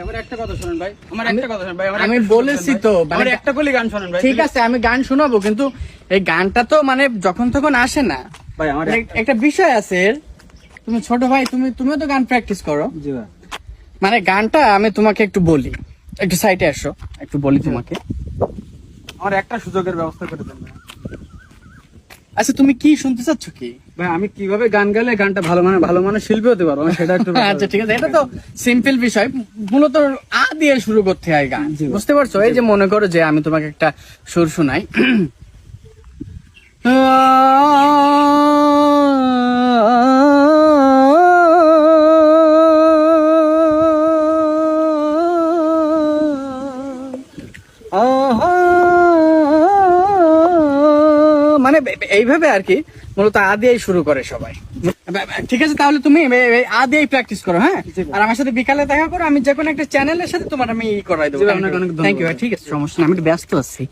আমার একটা কথা শুনেন ভাই, আমার একটা কথা শুনেন ভাই, আমি বলেছি তো, আমার একটা কলি গান শুনেন ভাই। ঠিক আছে আমি গান শোনাবো, কিন্তু এই গানটা তো মানে যখন তখন আসে না ভাই আমার একটা বিষয় আছে এর। তুমি ছোট ভাই, তুমিও তো গান প্র্যাকটিস করো। জি ভাই, মানে গানটা আমি তোমাকে একটু বলি, একটু সাইডে আসো, একটু বলি তোমাকে। আমার একটা সুযোগের ব্যবস্থা করে দেন ভাই। আচ্ছা তুমি কি শুনতে চাচ্ছ কি? ভাই আমি কিভাবে গান গাইলে গানটা ভালো মানে শিল্পী হতে পারবো, আমি সেটা একটু আচ্ছা ঠিক আছে, এটা তো সিম্পল বিষয়। মূলত আ দিয়ে শুরু করতে হয় গান, জি ভাই। বুঝতে পারছো? এই যে মনে করো যে আমি তোমাকে একটা সুর শোনাই। মানে এইভাবে আর কি, মূলত আ দিয়েই শুরু করে সবাই। ঠিক আছে, তাহলে তুমি আ দিয়েই প্র্যাকটিস করো, হ্যাঁ? জি ভাই। আর আমার সাথে বিকালে দেখা করো, আমি যে কোনো একটা চ্যানেলের সাথে তোমার আমি করাই দেবো। জি ভাই, আপনাকে অনেক ধন্যবাদ। থ্যাংক ইউ, ঠিক আছে, সমস্যা না, আমি একটু ব্যস্ত আছি।